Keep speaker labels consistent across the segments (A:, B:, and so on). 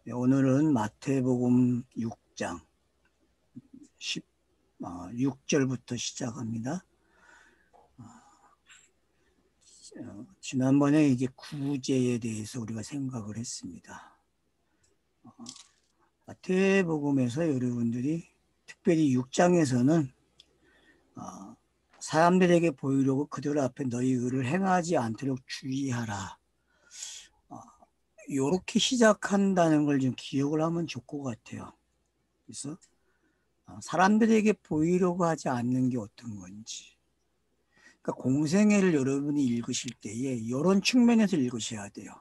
A: 네, 오늘은 마태복음 6장 6절부터 시작합니다. 지난번에 이제 구제에 대해서 우리가 생각을 했습니다. 마태복음에서 여러분들이 특별히 6장에서는 사람들에게 보이려고 그들 앞에 너희 의를 행하지 않도록 주의하라. 이렇게 시작한다는 걸 좀 기억을 하면 좋을 것 같아요. 그래서 사람들에게 보이려고 하지 않는 게 어떤 건지. 그러니까 공생애를 여러분이 읽으실 때에 이런 측면에서 읽으셔야 돼요.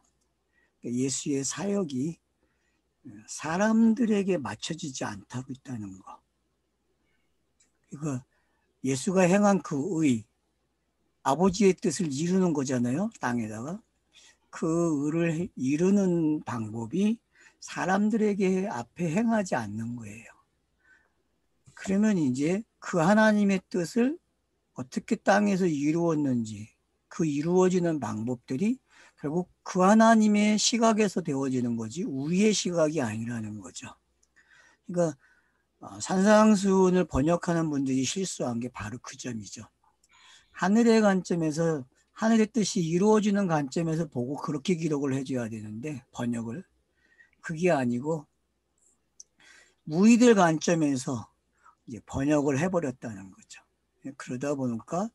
A: 그러니까 예수의 사역이 사람들에게 맞춰지지 않다고 있다는 거. 그러니까 예수가 행한 그 의, 아버지의 뜻을 이루는 거잖아요. 땅에다가. 그 의를 이루는 방법이 사람들에게 앞에 행하지 않는 거예요. 그러면 이제 그 하나님의 뜻을 어떻게 땅에서 이루었는지 그 이루어지는 방법들이 결국 그 하나님의 시각에서 되어지는 거지 우리의 시각이 아니라는 거죠. 그러니까 산상수훈을 번역하는 분들이 실수한 게 바로 그 점이죠. 하늘의 관점에서 하늘의 뜻이 이루어지는 관점에서 보고 그렇게 기록을 해줘야 되는데 번역을 그게 아니고 무의들 관점에서 이제 번역을 해버렸다는 거죠. 그러다 보니까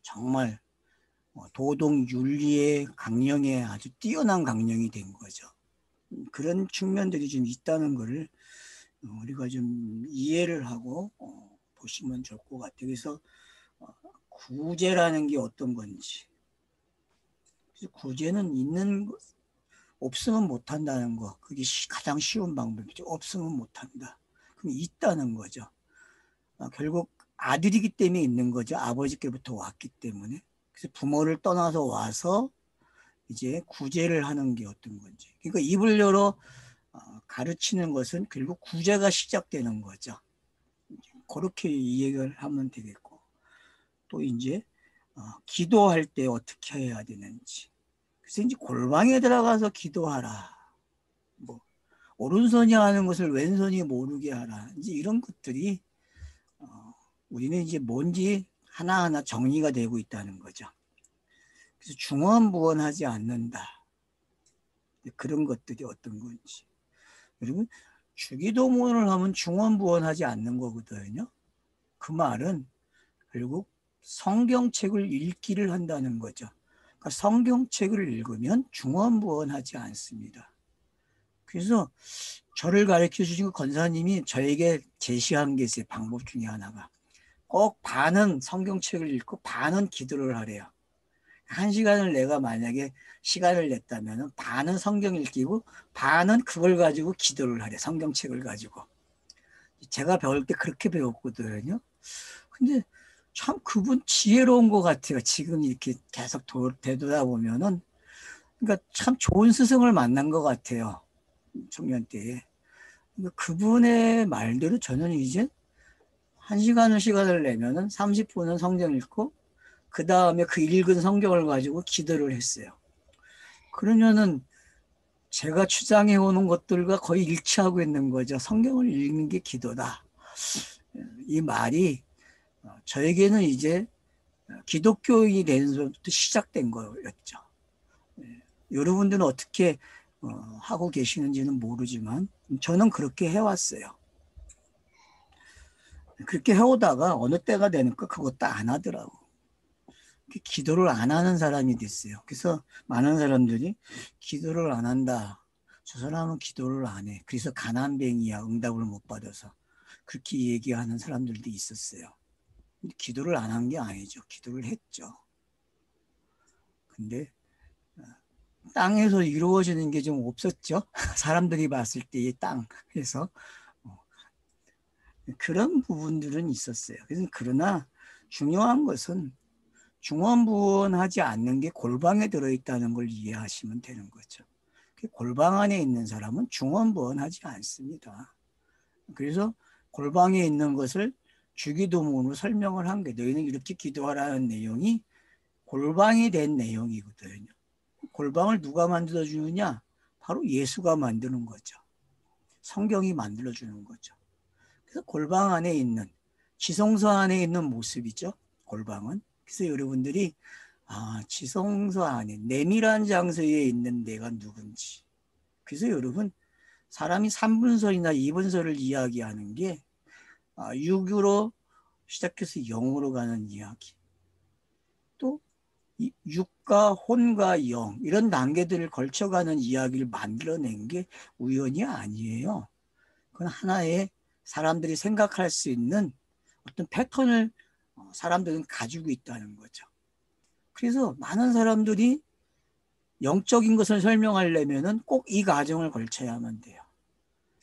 A: 정말 도덕 윤리의 강령에 아주 뛰어난 강령이 된 거죠. 그런 측면들이 좀 있다는 것을 우리가 좀 이해를 하고 보시면 좋을 것 같아요. 그래서 구제라는 게 어떤 건지. 그래서 구제는 있는 없으면 못한다는 거. 그게 가장 쉬운 방법이죠. 없으면 못한다. 그럼 있다는 거죠. 결국 아들이기 때문에 있는 거죠. 아버지께부터 왔기 때문에. 그래서 부모를 떠나서 와서 이제 구제를 하는 게 어떤 건지. 그러니까 입을 열어 가르치는 것은 결국 구제가 시작되는 거죠. 그렇게 이해를 하면 되겠고. 또 이제 기도할 때 어떻게 해야 되는지. 그래서 이제 골방에 들어가서 기도하라. 뭐 오른손이 하는 것을 왼손이 모르게 하라. 이제 이런 것들이 우리는 이제 뭔지 하나하나 정리가 되고 있다는 거죠. 그래서 중언부언하지 않는다. 그런 것들이 어떤 건지. 여러분 주기도문을 하면 중언부언하지 않는 거거든요. 그 말은 결국 성경책을 읽기를 한다는 거죠. 그러니까 성경책을 읽으면 중언부언하지 않습니다. 그래서 저를 가르쳐 주신 권사님이 저에게 제시한 게 있어요. 방법 중에 하나가. 꼭 반은 성경책을 읽고 반은 기도를 하래요. 한 시간을 내가 만약에 시간을 냈다면 반은 성경 읽기고 반은 그걸 가지고 기도를 하래. 성경책을 가지고. 제가 배울 때 그렇게 배웠거든요. 근데 참 그분 지혜로운 것 같아요. 지금 이렇게 계속 되돌아보면은. 그러니까 참 좋은 스승을 만난 것 같아요. 청년 때에. 그러니까 그분의 말대로 저는 이제 한 시간을 내면은 30분은 성경 읽고 그 다음에 그 읽은 성경을 가지고 기도를 했어요. 그러면은 제가 주장해 오는 것들과 거의 일치하고 있는 거죠. 성경을 읽는 게 기도다. 이 말이 저에게는 이제 기독교인이 되는 것부터 시작된 거였죠. 여러분들은 어떻게 하고 계시는지는 모르지만 저는 그렇게 해왔어요. 그렇게 해오다가 어느 때가 되니까 그것도 안 하더라고. 기도를 안 하는 사람이 됐어요. 그래서 많은 사람들이 기도를 안 한다. 저 사람은 기도를 안 해. 그래서 가난뱅이야. 응답을 못 받아서. 그렇게 얘기하는 사람들도 있었어요. 근데 기도를 안 한 게 아니죠. 기도를 했죠. 근데 땅에서 이루어지는 게 좀 없었죠. 사람들이 봤을 때의 땅에서 그런 부분들은 있었어요. 그래서 그러나 중요한 것은 중언부언하지 않는 게 골방에 들어있다는 걸 이해하시면 되는 거죠. 골방 안에 있는 사람은 중언부언하지 않습니다. 그래서 골방에 있는 것을 주기도문으로 설명을 한 게 너희는 이렇게 기도하라는 내용이 골방이 된 내용이거든요. 골방을 누가 만들어주느냐? 바로 예수가 만드는 거죠. 성경이 만들어주는 거죠. 그래서 골방 안에 있는, 지성소 안에 있는 모습이죠. 골방은. 그래서 여러분들이 지성소 안에 내밀한 장소에 있는 내가 누군지. 그래서 여러분, 사람이 3분설이나 2분설을 이야기하는 게 6으로 시작해서 0으로 가는 이야기. 또 육과 혼과 영, 이런 단계들을 걸쳐가는 이야기를 만들어낸 게 우연이 아니에요. 그건 하나의 사람들이 생각할 수 있는 어떤 패턴을 사람들은 가지고 있다는 거죠. 그래서 많은 사람들이 영적인 것을 설명하려면 꼭 이 과정을 걸쳐야만 돼요.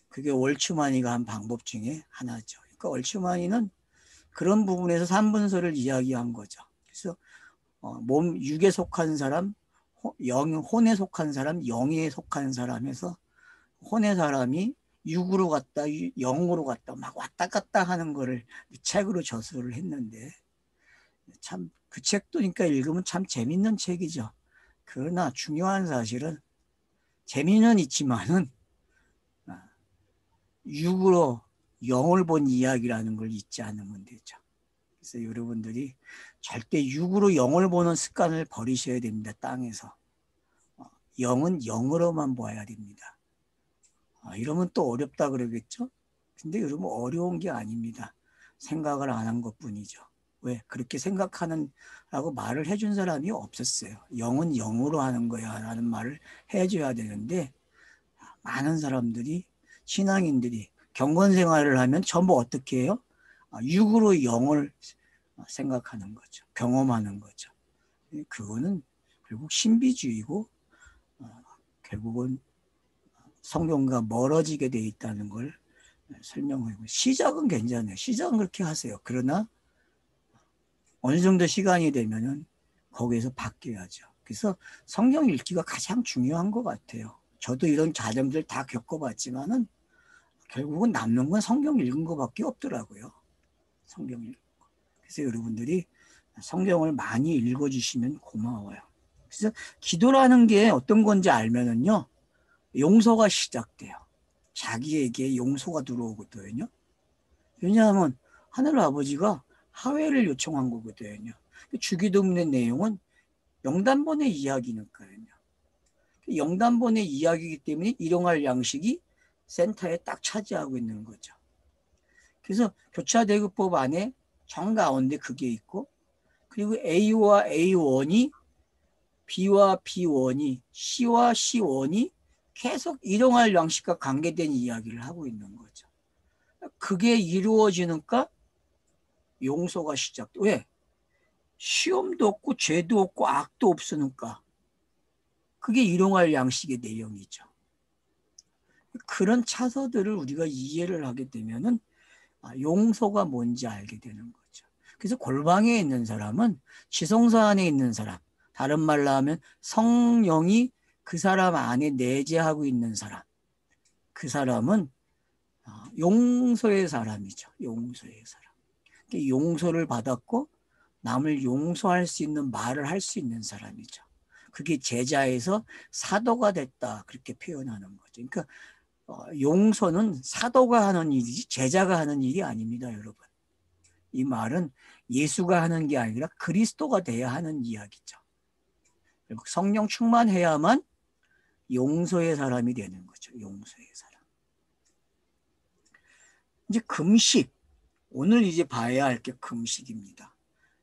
A: 그게 월츠만이가 한 방법 중에 하나죠. 그러니까 월츠만이는 그런 부분에서 3분설을 이야기한 거죠. 그래서 몸 육에 속한 사람, 혼에 속한 사람, 영에 속한 사람 해서 혼의 사람이 육으로 갔다, 영으로 갔다, 막 왔다 갔다 하는 거를 책으로 저술을 했는데, 참, 그 책도 그러니까 읽으면 참 재밌는 책이죠. 그러나 중요한 사실은 재미는 있지만은 육으로 영을 본 이야기라는 걸 잊지 않으면 되죠. 그래서 여러분들이 절대 육으로 영을 보는 습관을 버리셔야 됩니다. 땅에서. 영은 영으로만 보아야 됩니다. 이러면 또 어렵다 그러겠죠? 근데 여러분 어려운 게 아닙니다. 생각을 안 한 것뿐이죠. 왜? 그렇게 생각하는 라고 말을 해준 사람이 없었어요. 영은 영으로 하는 거야 라는 말을 해줘야 되는데 많은 사람들이 신앙인들이 경건 생활을 하면 전부 어떻게 해요? 육으로 영을 생각하는 거죠. 경험하는 거죠. 그거는 결국 신비주의고 결국은 성경과 멀어지게 돼 있다는 걸 설명하고 시작은 괜찮아요. 시작은 그렇게 하세요. 그러나 어느 정도 시간이 되면은 거기에서 바뀌어야죠. 그래서 성경 읽기가 가장 중요한 것 같아요. 저도 이런 과정들 다 겪어봤지만은 결국은 남는 건 성경 읽은 것밖에 없더라고요. 성경 읽은 거. 그래서 여러분들이 성경을 많이 읽어주시면 고마워요. 그래서 기도라는 게 어떤 건지 알면은요, 용서가 시작돼요. 자기에게 용서가 들어오거든요. 왜냐하면 하늘 아버지가 하회를 요청한 거거든요. 주기도문의 내용은 영단본의 이야기니까요. 영단본의 이야기이기 때문에 일용할 양식이 센터에 딱 차지하고 있는 거죠. 그래서 교차대교법 안에 정가운데 그게 있고, 그리고 A와 A1이 B와 B1이 C와 C1이 계속 일용할 양식과 관계된 이야기를 하고 있는 거죠. 그게 이루어지니까 용서가 시작돼. 왜? 시험도 없고 죄도 없고 악도 없으니까. 그게 일용할 양식의 내용이죠. 그런 차서들을 우리가 이해를 하게 되면은 용서가 뭔지 알게 되는 거죠. 그래서 골방에 있는 사람은 지성소 안에 있는 사람, 다른 말로 하면 성령이 그 사람 안에 내재하고 있는 사람, 그 사람은 용서의 사람이죠. 용서의 사람. 용서를 받았고 남을 용서할 수 있는 말을 할 수 있는 사람이죠. 그게 제자에서 사도가 됐다 그렇게 표현하는 거죠. 그러니까 용서는 사도가 하는 일이지 제자가 하는 일이 아닙니다, 여러분. 이 말은 예수가 하는 게 아니라 그리스도가 돼야 하는 이야기죠. 결국 성령 충만해야만 용서의 사람이 되는 거죠. 용서의 사람. 이제 금식. 오늘 이제 봐야 할 게 금식입니다.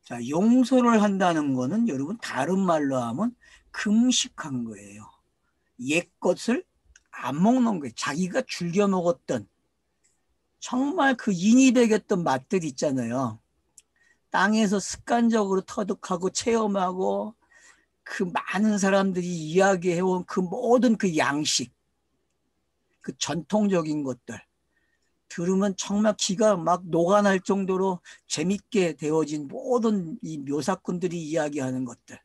A: 자, 용서를 한다는 거는 여러분 다른 말로 하면 금식한 거예요. 옛 것을 안 먹는 거예요. 자기가 즐겨 먹었던 정말 그 인이 되겠던 맛들 있잖아요. 땅에서 습관적으로 터득하고 체험하고 그 많은 사람들이 이야기해온 그 모든 그 양식, 그 전통적인 것들 들으면 정말 기가 막 녹아날 정도로 재밌게 되어진 모든 이 묘사꾼들이 이야기하는 것들,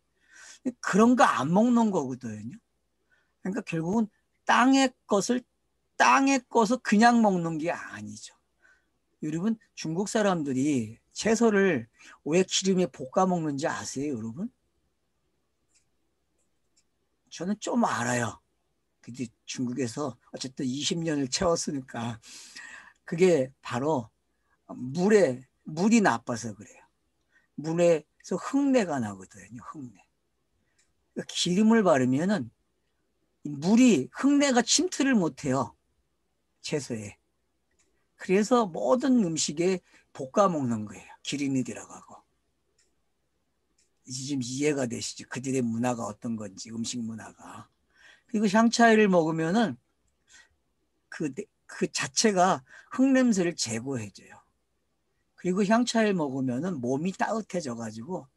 A: 그런 거 안 먹는 거거든요. 그러니까 결국은 땅의 것을 그냥 먹는 게 아니죠. 여러분 중국 사람들이 채소를 왜 기름에 볶아 먹는지 아세요, 여러분? 저는 좀 알아요. 근데 중국에서 어쨌든 20년을 채웠으니까 그게 바로 물이 나빠서 그래요. 물에서 흙내가 나거든요. 흙내. 그러니까 기름을 바르면은 흙내가 침투를 못해요. 채소에. 그래서 모든 음식에 볶아 먹는 거예요. 기름이 들어가고. 이제 좀 이해가 되시죠? 그들의 문화가 어떤 건지, 음식 문화가. 그리고 샹차이를 먹으면은 그 자체가 흙냄새를 제거해줘요. 그리고 향차를 먹으면은 몸이 따뜻해져가지고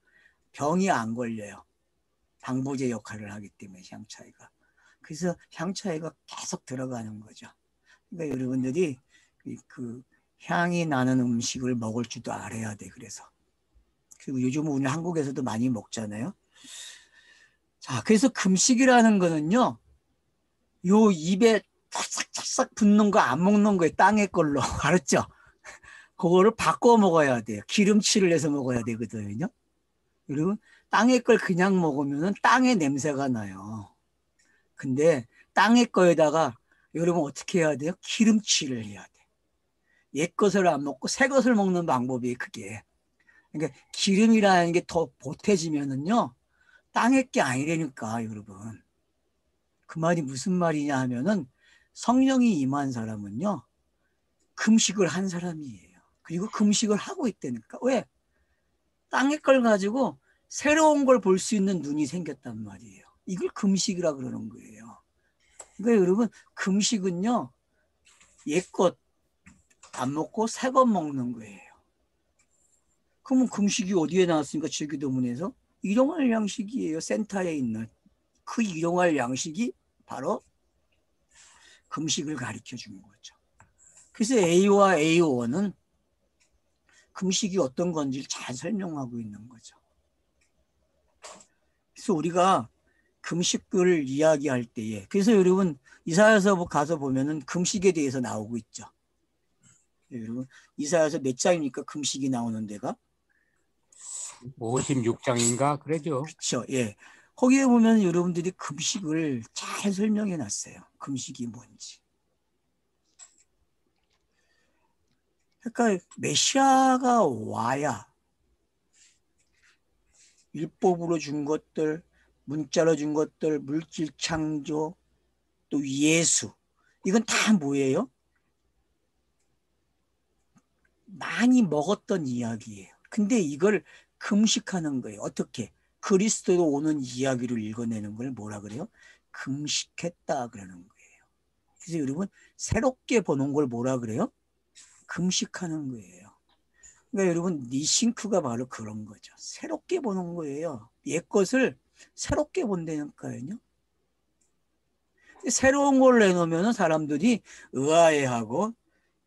A: 병이 안 걸려요. 방부제 역할을 하기 때문에 향차이가. 그래서 향차이가 계속 들어가는 거죠. 그러니까 여러분들이 그 향이 나는 음식을 먹을 줄도 알아야 돼. 그래서. 그리고 요즘 우리 한국에서도 많이 먹잖아요. 자, 그래서 금식이라는 거는요, 요 입에 찰싹찰싹 붙는 거 안 먹는 거에 땅의 걸로. 알았죠? 그거를 바꿔 먹어야 돼요. 기름칠을 해서 먹어야 되거든요. 그리고 땅의 걸 그냥 먹으면 땅의 냄새가 나요. 근데 땅의 거에다가 여러분 어떻게 해야 돼요? 기름칠을 해야 돼. 옛 것을 안 먹고 새 것을 먹는 방법이 그게. 그러니까 기름이라는 게 더 보태지면은요, 땅의 게 아니라니까, 여러분. 그 말이 무슨 말이냐 하면은 성령이 임한 사람은요, 금식을 한 사람이에요. 그리고 금식을 하고 있다니까. 왜? 땅의 걸 가지고 새로운 걸 볼 수 있는 눈이 생겼단 말이에요. 이걸 금식이라 그러는 거예요. 그러니까 여러분, 금식은요, 옛 것 안 먹고 새 것 먹는 거예요. 그러면 금식이 어디에 나왔습니까? 제기도문에서 일용할 양식이에요. 센터에 있는 그 일용할 양식이 바로 금식을 가르쳐 주는 거죠. 그래서 A와 A1은 금식이 어떤 건지를 잘 설명하고 있는 거죠. 그래서 우리가 금식을 이야기할 때에, 그래서 여러분 이사야서 가서 보면은 금식에 대해서 나오고 있죠. 여러분 이사야서 몇 장입니까? 금식이 나오는 데가
B: 56장인가 그러죠.
A: 그렇죠. 예. 거기에 보면 여러분들이 금식을 잘 설명해 놨어요. 금식이 뭔지. 그러니까 메시아가 와야 율법으로 준 것들, 문자로 준 것들, 물질 창조, 또 예수. 이건 다 뭐예요? 많이 먹었던 이야기예요. 근데 이걸 금식하는 거예요. 어떻게? 그리스도로 오는 이야기를 읽어내는 걸 뭐라 그래요? 금식했다 그러는 거예요. 그래서 여러분 새롭게 보는 걸 뭐라 그래요? 금식하는 거예요. 그러니까 여러분 니싱크가 바로 그런 거죠. 새롭게 보는 거예요. 옛 것을 새롭게 본다니까요. 새로운 걸 내놓으면 사람들이 의아해하고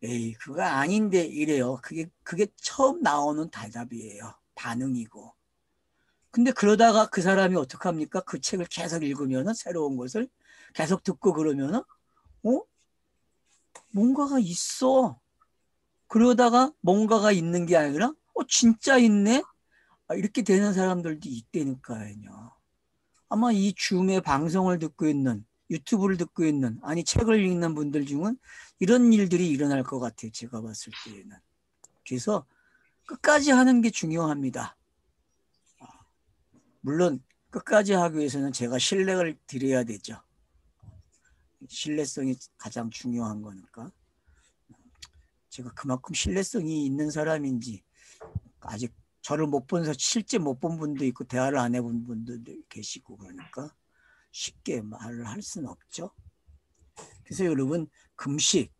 A: 에이 그거 아닌데 이래요. 그게 처음 나오는 대답이에요. 반응이고. 근데 그러다가 그 사람이 어떡합니까? 그 책을 계속 읽으면 새로운 것을 계속 듣고 그러면 뭔가가 있어. 그러다가 뭔가가 있는 게 아니라 진짜 있네? 이렇게 되는 사람들도 있다니까요. 아마 이 줌의 방송을 듣고 있는 유튜브를 듣고 있는 아니 책을 읽는 분들 중은 이런 일들이 일어날 것 같아요. 제가 봤을 때에는. 그래서 끝까지 하는 게 중요합니다. 물론 끝까지 하기 위해서는 제가 신뢰를 드려야 되죠. 신뢰성이 가장 중요한 거니까. 제가 그만큼 신뢰성이 있는 사람인지 아직 저를 실제 못 본 분도 있고 대화를 안 해본 분들도 계시고 그러니까 쉽게 말을 할 수는 없죠. 그래서 여러분 금식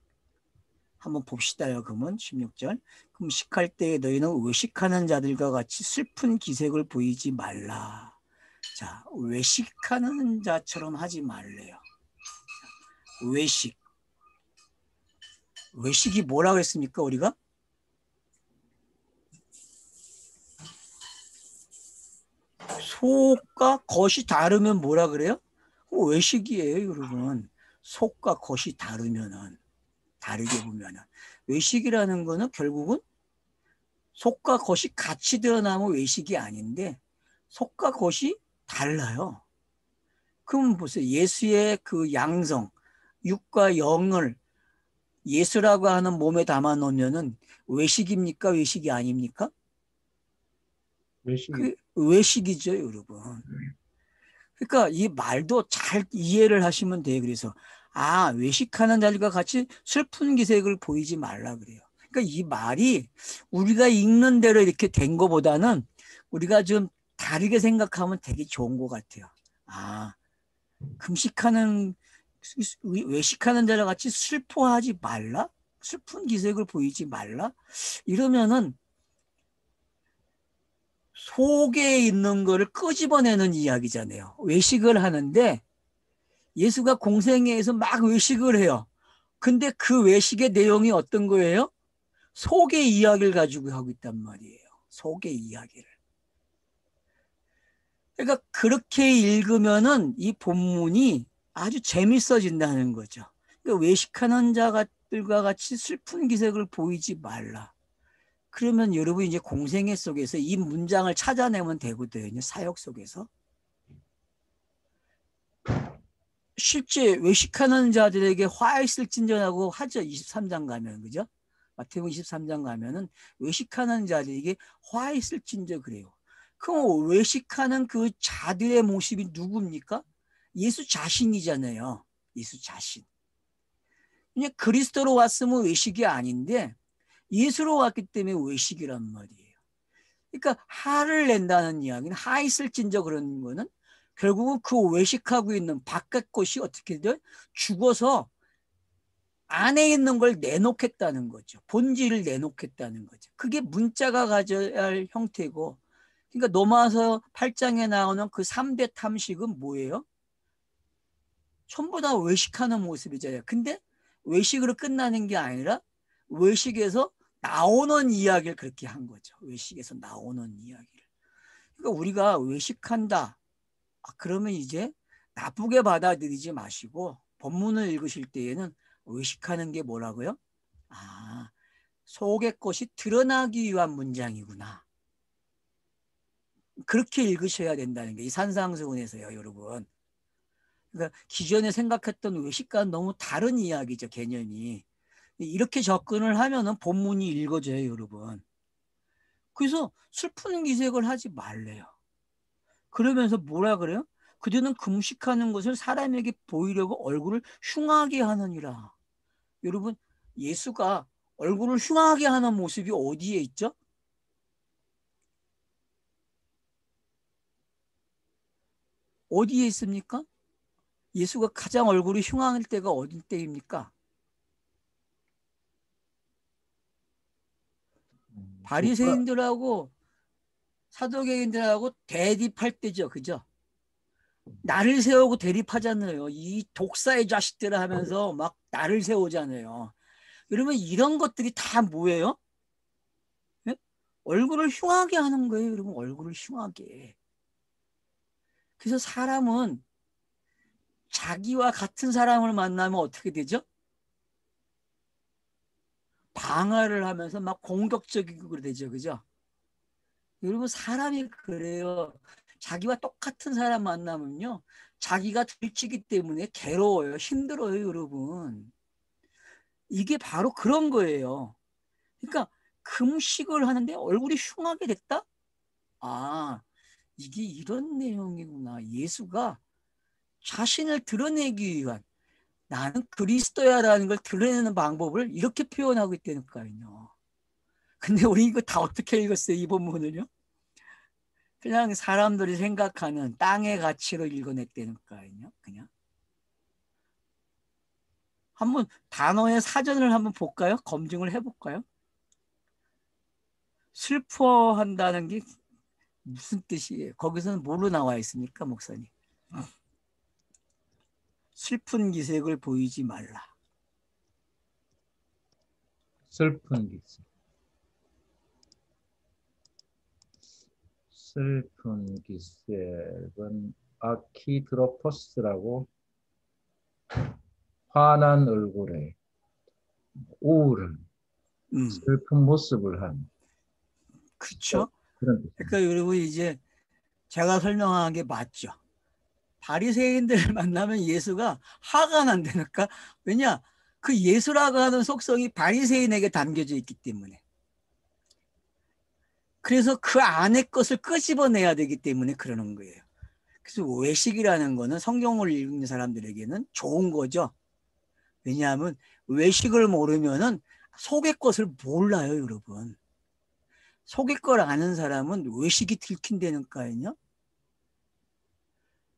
A: 한번 봅시다요. 그러면 16절 금식할 때에 너희는 외식하는 자들과 같이 슬픈 기색을 보이지 말라. 자, 외식하는 자처럼 하지 말래요. 외식이 뭐라고 했습니까? 우리가 속과 겉이 다르면 뭐라 그래요? 외식이에요, 여러분. 속과 겉이 다르게 보면은 외식이라는 거는 결국은 속과 겉이 같이 드러나면 외식이 아닌데 속과 겉이 달라요. 그럼 보세요. 예수의 그 양성, 육과 영을 예수라고 하는 몸에 담아 놓으면은 외식입니까? 외식이 아닙니까?
B: 외식이
A: 그 외식이죠, 여러분. 그러니까 이 말도 잘 이해를 하시면 돼요. 그래서 외식하는 자들과 같이 슬픈 기색을 보이지 말라 그래요. 그러니까 이 말이 우리가 읽는 대로 이렇게 된 것보다는 우리가 좀 다르게 생각하면 되게 좋은 것 같아요. 아, 금식하는 외식하는 자와 같이 슬퍼하지 말라? 슬픈 기색을 보이지 말라? 이러면은 속에 있는 거를 끄집어내는 이야기잖아요. 외식을 하는데 예수가 공생애에서 막 외식을 해요. 근데 그 외식의 내용이 어떤 거예요? 속의 이야기를 가지고 하고 있단 말이에요. 속의 이야기를. 그러니까 그렇게 읽으면은 이 본문이 아주 재밌어진다는 거죠. 그러니까 외식하는 자들과 같이 슬픈 기색을 보이지 말라. 그러면 여러분 이제 공생애 속에서 이 문장을 찾아내면 되거든요. 사역 속에서. 실제 외식하는 자들에게 화 있을진저라고 하죠. 23장 가면 그죠? 마태복음 23장 가면은 외식하는 자들에게 화 있을진저 그래요. 그럼 외식하는 그 자들의 모습이 누굽니까? 예수 자신이잖아요. 예수 자신. 그냥 그리스도로 왔으면 외식이 아닌데 예수로 왔기 때문에 외식이란 말이에요. 그러니까 화를 낸다는 이야기는 화 있을진저 그런 거는 결국은 그 외식하고 있는 바깥 것이 어떻게 돼? 죽어서 안에 있는 걸 내놓겠다는 거죠. 본질을 내놓겠다는 거죠. 그게 문자가 가져야 할 형태고, 그러니까 로마서 8장에 나오는 그 3대 탐식은 뭐예요? 전부 다 외식하는 모습이잖아요. 근데 외식으로 끝나는 게 아니라 외식에서 나오는 이야기를 그렇게 한 거죠. 외식에서 나오는 이야기를. 그러니까 우리가 외식한다. 그러면 이제 나쁘게 받아들이지 마시고 본문을 읽으실 때에는 의식하는 게 뭐라고요? 속의 것이 드러나기 위한 문장이구나. 그렇게 읽으셔야 된다는 게 이 산상수훈에서요, 여러분. 그러니까 기존에 생각했던 의식과는 너무 다른 이야기죠, 개념이. 이렇게 접근을 하면은 본문이 읽어져요, 여러분. 그래서 슬픈 기색을 하지 말래요. 그러면서 뭐라 그래요? 그들은 금식하는 것을 사람에게 보이려고 얼굴을 흉하게 하느니라. 여러분, 예수가 얼굴을 흉하게 하는 모습이 어디에 있죠? 어디에 있습니까? 예수가 가장 얼굴이 흉할 때가 어디 때입니까?
B: 국가
A: 바리새인들하고 사도개인들하고 대립할 때죠. 그죠? 나를 세우고 대립하잖아요. 이 독사의 자식들을 하면서 막 나를 세우잖아요. 그러면 이런 것들이 다 뭐예요? 예? 얼굴을 흉하게 하는 거예요. 여러분 얼굴을 흉하게. 그래서 사람은 자기와 같은 사람을 만나면 어떻게 되죠? 방어를 하면서 막 공격적이고 되죠. 그죠? 여러분 사람이 그래요. 자기와 똑같은 사람 만나면요. 자기가 들키기 때문에 괴로워요. 힘들어요, 여러분. 이게 바로 그런 거예요. 그러니까 금식을 하는데 얼굴이 흉하게 됐다? 아, 이게 이런 내용이구나. 예수가 자신을 드러내기 위한 나는 그리스도야라는 걸 드러내는 방법을 이렇게 표현하고 있다니까요. 근데 우리 이거 다 어떻게 읽었어요? 이 본문을요? 그냥 사람들이 생각하는 땅의 가치로 읽어냈다니까요. 그냥 한번 단어의 사전을 한번 볼까요? 검증을 해볼까요? 슬퍼한다는 게 무슨 뜻이에요? 거기서는 뭐로 나와 있습니까, 목사님? 슬픈 기색을 보이지 말라.
B: 슬픈 기색. 슬픈 기색은 아키드로퍼스라고 화난 얼굴에 우울한
A: 음,
B: 슬픈 모습을 한
A: 그렇죠?
B: 그런 뜻입니다.
A: 그러니까 여러분 이제 제가 설명한 게 맞죠? 바리새인들을 만나면 예수가 화가 난다니까. 왜냐? 그 예수라고 하는 속성이 바리새인에게 담겨져 있기 때문에. 그래서 그 안의 것을 끄집어내야 되기 때문에 그러는 거예요. 그래서 외식이라는 거는 성경을 읽는 사람들에게는 좋은 거죠. 왜냐하면 외식을 모르면은 속의 것을 몰라요, 여러분. 속의 걸 아는 사람은 외식이 들킨다니까요.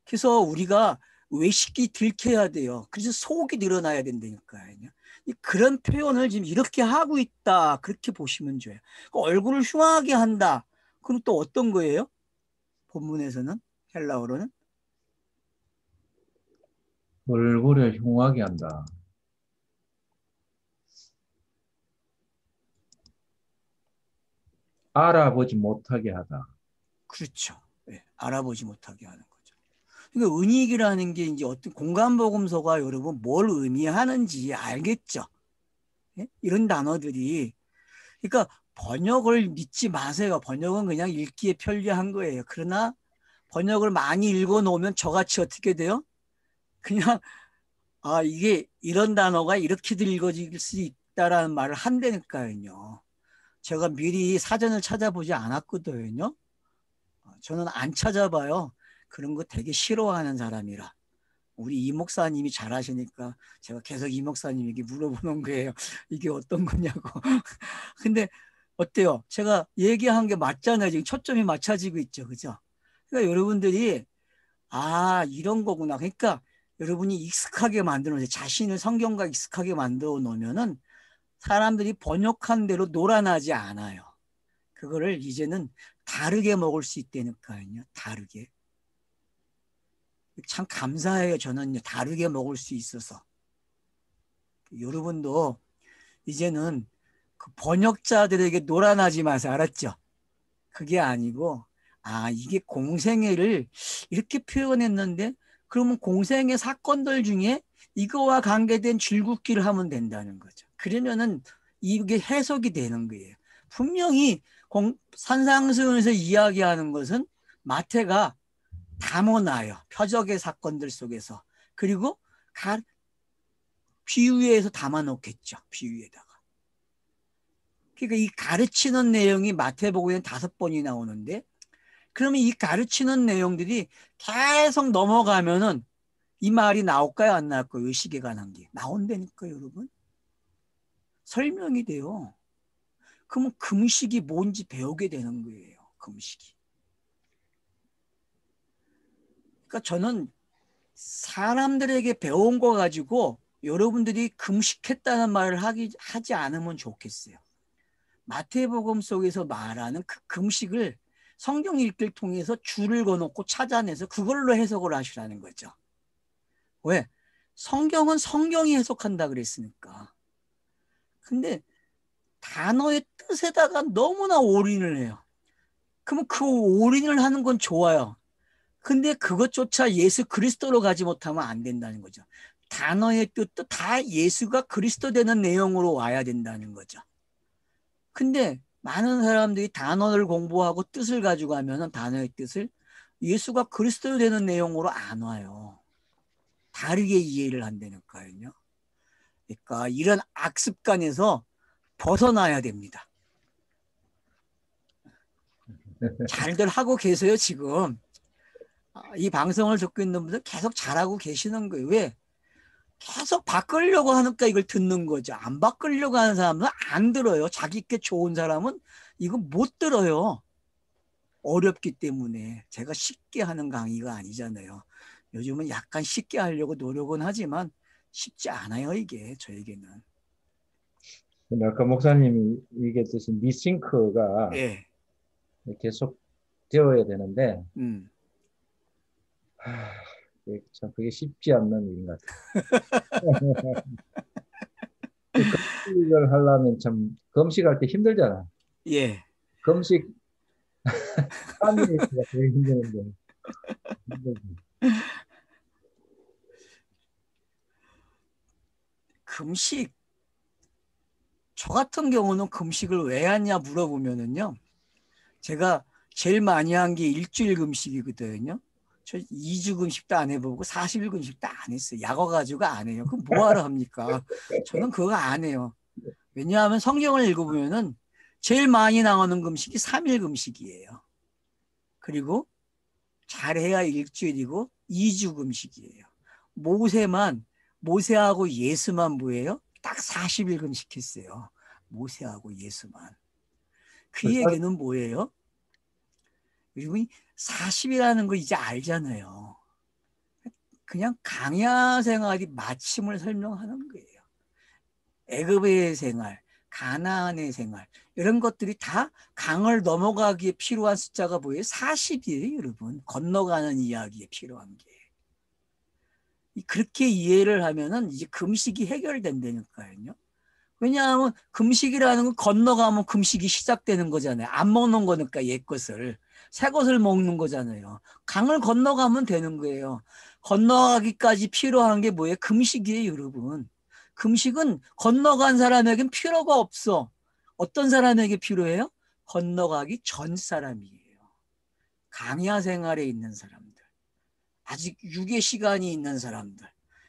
A: 그래서 우리가 외식이 들켜야 돼요. 그래서 속이 늘어나야 된다니까요. 그런 표현을 지금 이렇게 하고 있다. 그렇게 보시면 좋아요. 얼굴을 흉하게 한다. 그럼 또 어떤 거예요? 본문에서는 헬라어로는
B: 얼굴을 흉하게 한다. 알아보지 못하게 하다.
A: 그렇죠. 네, 알아보지 못하게 하는 거죠. 그러니까 은익이라는 게 이제 어떤 공간복음서가 여러분 뭘 의미하는지 알겠죠? 네? 이런 단어들이 그러니까 번역을 믿지 마세요. 번역은 그냥 읽기에 편리한 거예요. 그러나 번역을 많이 읽어놓으면 저같이 어떻게 돼요? 그냥 이게 이런 단어가 이렇게도 읽어질 수 있다라는 말을 한다니까요. 제가 미리 사전을 찾아보지 않았거든요. 저는 안 찾아봐요. 그런 거 되게 싫어하는 사람이라. 우리 이 목사님이 잘하시니까 제가 계속 이 목사님에게 물어보는 거예요. 이게 어떤 거냐고. 근데 어때요? 제가 얘기한 게 맞잖아요. 지금 초점이 맞춰지고 있죠. 그죠? 그러니까 여러분들이 이런 거구나. 그러니까 여러분이 익숙하게 만들어 놓으세요. 자신을 성경과 익숙하게 만들어 놓으면은 사람들이 번역한 대로 놀아나지 않아요. 그거를 이제는 다르게 먹을 수 있다니까요. 다르게. 참 감사해요. 저는 다르게 먹을 수 있어서. 여러분도 이제는 그 번역자들에게 놀아나지 마세요. 알았죠? 그게 아니고 이게 공생애를 이렇게 표현했는데 그러면 공생애 사건들 중에 이거와 관계된 줄긋기를 하면 된다는 거죠. 그러면은 이게 해석이 되는 거예요. 분명히 산상수훈에서 이야기하는 것은 마태가 담아놔요. 표적의 사건들 속에서. 그리고 비유에서 담아놓겠죠. 비유에다가. 그러니까 이 가르치는 내용이 마태복음에 5번이 나오는데 그러면 이 가르치는 내용들이 계속 넘어가면은 이 말이 나올까요? 안 나올까요? 의식에 관한 게. 나온다니까요, 여러분. 설명이 돼요. 그러면 금식이 뭔지 배우게 되는 거예요. 금식이. 그러니까 저는 사람들에게 배운 거 가지고 여러분들이 금식했다는 말을 하지 않으면 좋겠어요. 마태복음 속에서 말하는 그 금식을 성경 읽기를 통해서 줄을 거놓고 찾아내서 그걸로 해석을 하시라는 거죠. 왜? 성경은 성경이 해석한다 그랬으니까. 근데 단어의 뜻에다가 너무나 올인을 해요. 그러면 그 올인을 하는 건 좋아요. 근데 그것조차 예수 그리스도로 가지 못하면 안 된다는 거죠. 단어의 뜻도 다 예수가 그리스도 되는 내용으로 와야 된다는 거죠. 근데 많은 사람들이 단어를 공부하고 뜻을 가지고 하면 단어의 뜻을 예수가 그리스도 되는 내용으로 안 와요. 다르게 이해를 한다니까요. 그러니까 이런 악습관에서 벗어나야 됩니다. 잘들 하고 계세요, 지금. 이 방송을 듣고 있는 분들 계속 잘하고 계시는 거예요. 왜? 계속 바꾸려고 하니까 이걸 듣는 거죠. 안 바꾸려고 하는 사람은 안 들어요. 자기께 좋은 사람은 이거 못 들어요. 어렵기 때문에. 제가 쉽게 하는 강의가 아니잖아요. 요즘은 약간 쉽게 하려고 노력은 하지만 쉽지 않아요, 이게 저에게는.
B: 근데 아까 목사님이 얘기했듯이 리싱크가
A: 예.
B: 계속 되어야 되는데,
A: 음.
B: 참 그게 쉽지 않는 일인 것 같아요. 금식을 하려면 참 금식할 때 힘들잖아.
A: 예.
B: 금식 3일가 제일 힘드는데 힘들지.
A: 금식. 저 같은 경우는 금식을 왜 하냐 물어보면은요. 제가 제일 많이 한 게 일주일 금식이거든요. 저 2주 금식도 안 해보고 40일 금식도 안 했어요. 약 와가지고 안 해요. 그럼 뭐하러 합니까? 저는 그거 안 해요. 왜냐하면 성경을 읽어보면은 제일 많이 나오는 금식이 3일 금식이에요. 그리고 잘해야 일주일이고 2주 금식이에요. 모세하고 예수만 뭐예요? 딱 40일 금식했어요. 모세하고 예수만. 그 얘기는 뭐예요? 그리고 40이라는 걸 이제 알잖아요. 그냥 강야 생활이 마침을 설명하는 거예요. 애굽의 생활, 가나안의 생활, 이런 것들이 다 강을 넘어가기에 필요한 숫자가 뭐예요? 40이에요, 여러분. 건너가는 이야기에 필요한 게. 그렇게 이해를 하면은 이제 금식이 해결된다니까요. 왜냐하면 금식이라는 건 건너가면 금식이 시작되는 거잖아요. 안 먹는 거니까 옛 것을. 새 것을 먹는 거잖아요. 강을 건너가면 되는 거예요. 건너가기까지 필요한 게 뭐예요? 금식이에요, 여러분. 금식은 건너간 사람에겐 필요가 없어. 어떤 사람에게 필요해요? 건너가기 전 사람이에요. 강야 생활에 있는 사람들. 아직 육의 시간이 있는 사람들.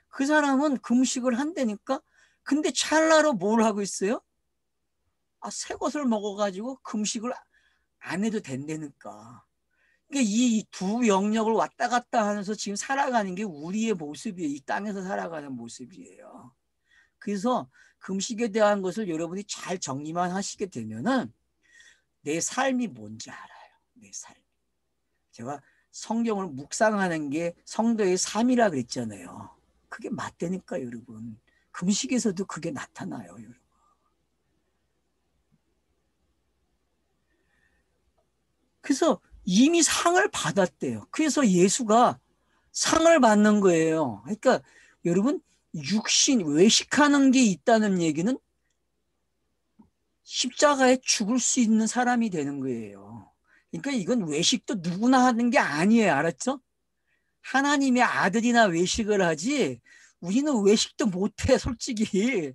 A: 그 사람은 금식을 한다니까. 근데 찰나로 뭘 하고 있어요? 새 것을 먹어가지고 금식을 안 해도 된다니까. 그러니까 이 두 영역을 왔다 갔다 하면서 지금 살아가는 게 우리의 모습이에요. 이 땅에서 살아가는 모습이에요. 그래서 금식에 대한 것을 여러분이 잘 정리만 하시게 되면은 내 삶이 뭔지 알아요. 내 삶. 제가 성경을 묵상하는 게 성도의 삶이라 그랬잖아요. 그게 맞다니까, 여러분. 금식에서도 그게 나타나요, 여러분. 그래서 이미 상을 받았대요. 그래서 예수가 상을 받는 거예요. 그러니까 여러분, 육신, 외식하는 게 있다는 얘기는 십자가에 죽을 수 있는 사람이 되는 거예요. 그러니까 이건 외식도 누구나 하는 게 아니에요. 알았죠? 하나님의 아들이나 외식을 하지 우리는 외식도 못해 솔직히.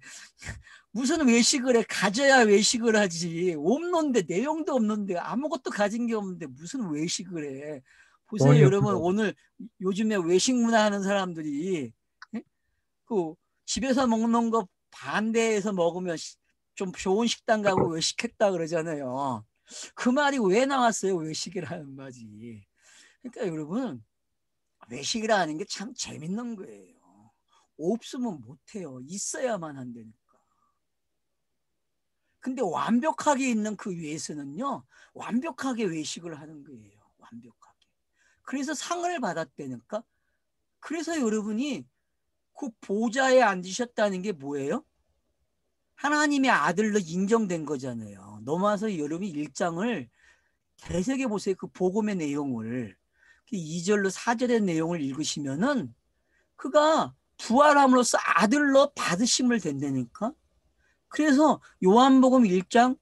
A: 무슨 외식을 해. 가져야 외식을 하지. 없는데 내용도 없는데 아무것도 가진 게 없는데 무슨 외식을 해. 보세요
B: 돈이
A: 여러분.
B: 없어요.
A: 오늘 요즘에 외식 문화 하는 사람들이 그 집에서 먹는 거 반대해서 먹으면 좀 좋은 식당 가고 외식했다 그러잖아요. 그 말이 왜 나왔어요? 외식이라는 말이. 그러니까 여러분 외식이라는 게 참 재밌는 거예요. 없으면 못해요. 있어야만 한다니까. 근데 완벽하게 있는 그 위에서는요, 완벽하게 외식을 하는 거예요. 완벽하게. 그래서 상을 받았다니까. 그래서 여러분이 그 보좌에 앉으셨다는 게 뭐예요? 하나님의 아들로 인정된 거잖아요. 넘어와서 여러분이 1장을 되새겨 보세요. 그 복음의 내용을. 2절로 4절의 내용을 읽으시면은 그가 부활함으로써 아들로 받으심을 된다니까. 그래서 요한복음 1장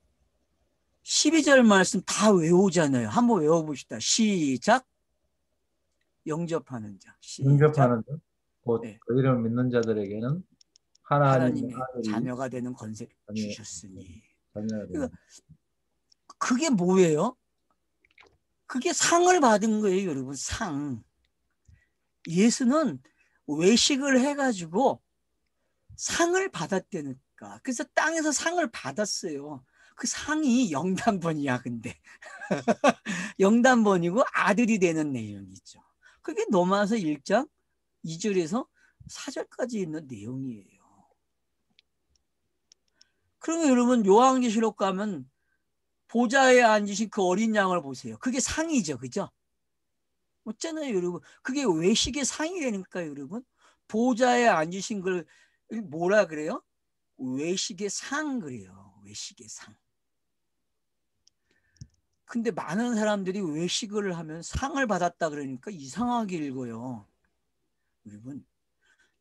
A: 12절 말씀 다 외우잖아요. 한번 외워봅시다. 시작. 영접하는 자. 시작.
B: 영접하는 자, 곧
A: 네.
B: 그 이름을 믿는 자들에게는 하나님의
A: 하나님의
B: 아들이
A: 자녀가 되는 권세
B: 자녀,
A: 주셨으니.
B: 자녀가 되는.
A: 그러니까 그게 뭐예요? 그게 상을 받은 거예요, 여러분. 상. 예수는 외식을 해가지고 상을 받았다니까. 그래서 땅에서 상을 받았어요. 그 상이 영단번이야, 근데. 영단번이고 아들이 되는 내용이죠. 그게 넘어서 1장 2절에서 4절까지 있는 내용이에요. 그러면 여러분 요한계시록 가면 보좌에 앉으신 그 어린 양을 보세요. 그게 상이죠. 그죠? 어쩌나요, 여러분? 그게 외식의 상이라니까, 여러분. 보좌에 앉으신 걸 뭐라 그래요? 외식의 상 그래요. 외식의 상. 근데 많은 사람들이 외식을 하면 상을 받았다 그러니까 이상하게 읽어요. 여러분,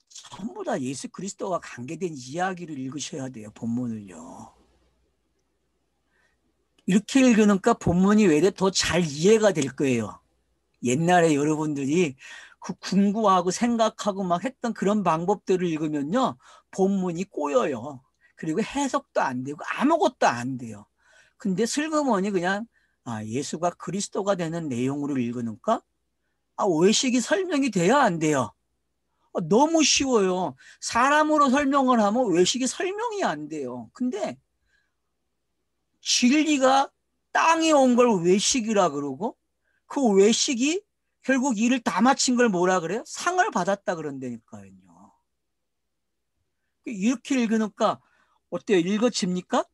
A: 전부 다 예수 그리스도와 관계된 이야기를 읽으셔야 돼요. 본문을요. 이렇게 읽으니까 본문이 외래 더 잘 이해가 될 거예요. 옛날에 여러분들이 그 궁구하고 생각하고 막 했던 그런 방법들을 읽으면요. 본문이 꼬여요. 그리고 해석도 안 되고 아무것도 안 돼요. 근데 슬그머니 그냥 예수가 그리스도가 되는 내용으로 읽으니까 외식이 설명이 돼야 안 돼요? 너무 쉬워요. 사람으로 설명을 하면 외식이 설명이 안 돼요. 근데 진리가 땅에 온 걸 외식이라 그러고 그 외식이 결국 일을 다 마친 걸 뭐라 그래요? 상을 받았다 그런다니까요. 이렇게 읽으니까 어때요? 읽어집니까?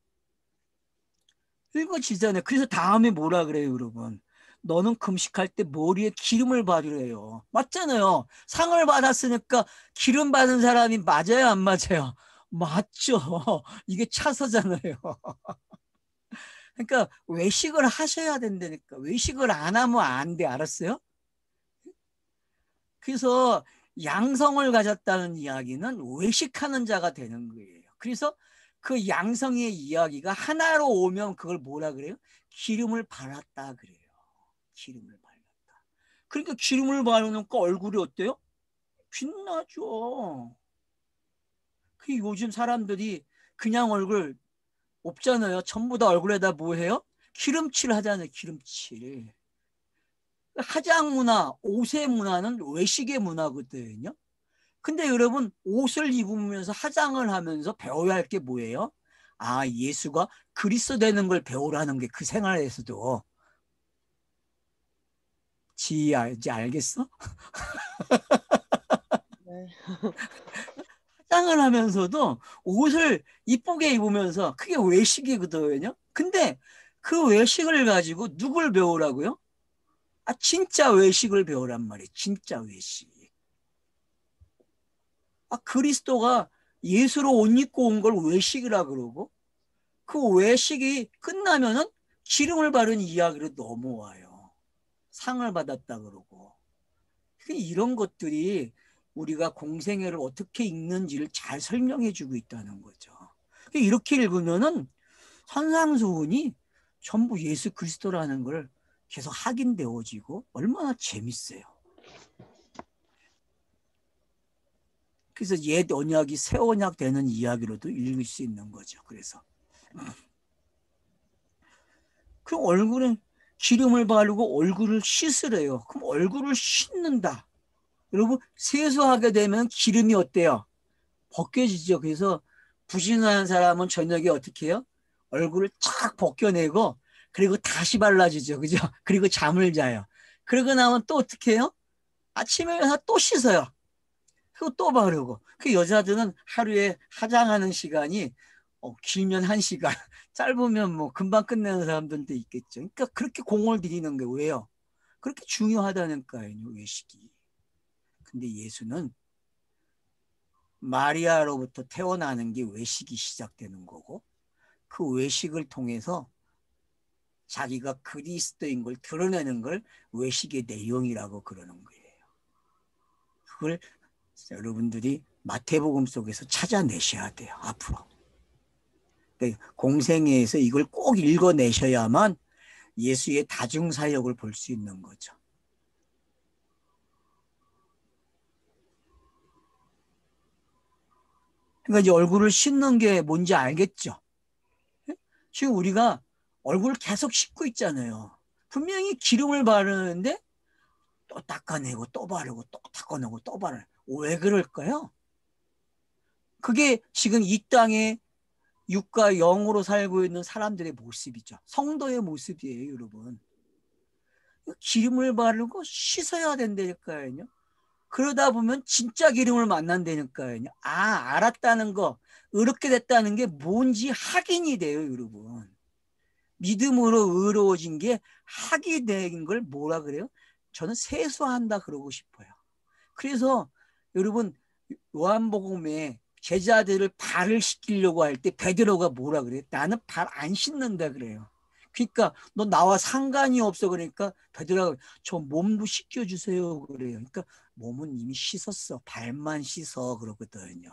A: 읽어지잖아요. 그래서 다음에 뭐라 그래요, 여러분? 너는 금식할 때 머리에 기름을 바르래요. 맞잖아요. 상을 받았으니까 기름 받은 사람이 맞아요, 안 맞아요? 맞죠. 이게 차서잖아요. 그러니까 외식을 하셔야 된다니까. 외식을 안 하면 안 돼. 알았어요? 그래서 양성을 가졌다는 이야기는 외식하는 자가 되는 거예요. 그래서 그 양성의 이야기가 하나로 오면 그걸 뭐라 그래요? 기름을 발랐다 그래요. 기름을 발랐다. 그러니까 기름을 바르니까 얼굴이 어때요? 빛나죠. 그 요즘 사람들이 그냥 얼굴 없잖아요. 전부 다 얼굴에다 뭐 해요? 기름칠 하잖아요. 기름칠. 화장 문화, 옷의 문화는 외식의 문화거든요. 근데 여러분 옷을 입으면서 화장을 하면서 배워야 할 게 뭐예요? 예수가 그리스도 되는 걸 배우라는 게 그 생활에서도. 이제 알겠어?
C: 네.
A: 화장을 하면서도 옷을 이쁘게 입으면서 그게 외식이거든요. 근데 그 외식을 가지고 누굴 배우라고요? 진짜 외식을 배우란 말이에요. 진짜 외식. 그리스도가 예수로 옷 입고 온 걸 외식이라 그러고 그 외식이 끝나면은 기름을 바른 이야기로 넘어와요. 상을 받았다 그러고. 이런 것들이 우리가 공생애를 어떻게 읽는지를 잘 설명해 주고 있다는 거죠. 이렇게 읽으면은 산상수훈이 전부 예수 그리스도라는 걸 계속 확인되어지고 얼마나 재밌어요. 그래서 옛 언약이 새 언약 되는 이야기로도 읽을 수 있는 거죠. 그래서 그 얼굴에 기름을 바르고 얼굴을 씻으래요. 그럼 얼굴을 씻는다. 여러분 세수하게 되면 기름이 어때요? 벗겨지죠. 그래서 부신하는 사람은 저녁에 어떻게 해요? 얼굴을 쫙 벗겨내고 그리고 다시 발라주죠. 그죠? 그리고 잠을 자요. 그러고 나면 또 어떻게 해요? 아침에 일어나서 또 씻어요. 그리고 또 바르고. 그 여자들은 하루에 화장하는 시간이 길면 1시간, 짧으면 뭐 금방 끝내는 사람들도 있겠죠. 그러니까 그렇게 공을 들이는 게 왜요? 그렇게 중요하다니까요, 외식이. 근데 예수는 마리아로부터 태어나는 게 외식이 시작되는 거고 그 외식을 통해서 자기가 그리스도인 걸 드러내는 걸 외식의 내용이라고 그러는 거예요. 그걸 여러분들이 마태복음 속에서 찾아내셔야 돼요. 앞으로. 공생애에서 이걸 꼭 읽어내셔야만 예수의 다중사역을 볼 수 있는 거죠. 그러니까 이제 얼굴을 씻는 게 뭔지 알겠죠? 지금 우리가 얼굴을 계속 씻고 있잖아요. 분명히 기름을 바르는데 또 닦아내고 또 바르고 또 닦아내고 또 바르고 왜 그럴까요? 그게 지금 이 땅에 육과 영으로 살고 있는 사람들의 모습이죠. 성도의 모습이에요, 여러분. 기름을 바르고 씻어야 된다니까요. 그러다 보면 진짜 기름을 만난다니까요. 알았다는 거, 의롭게 됐다는 게 뭔지 확인이 돼요, 여러분. 믿음으로 의로워진 게 확이 된 걸 뭐라 그래요? 저는 세수한다 그러고 싶어요. 그래서 여러분 요한복음에 제자들을 발을 씻기려고 할 때 베드로가 뭐라 그래요? 나는 발 안 씻는다 그래요. 그러니까 너 나와 상관이 없어. 그러니까 베드로가 저 몸도 씻겨주세요 그래요. 그러니까 몸은 이미 씻었어. 발만 씻어 그러거든요.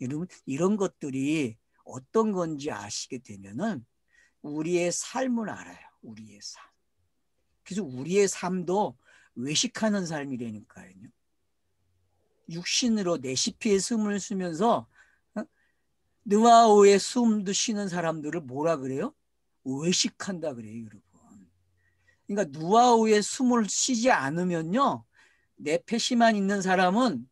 A: 여러분 이런 것들이 어떤 건지 아시게 되면은 우리의 삶을 알아요. 우리의 삶. 그래서 우리의 삶도 외식하는 삶이라니까요. 육신으로 내시피의 숨을 쉬면서 느와오의 숨도 쉬는 사람들을 뭐라 그래요? 외식한다 그래요, 여러분. 그러니까 노아우의 숨을 쉬지 않으면요, 내페시만 있는 사람은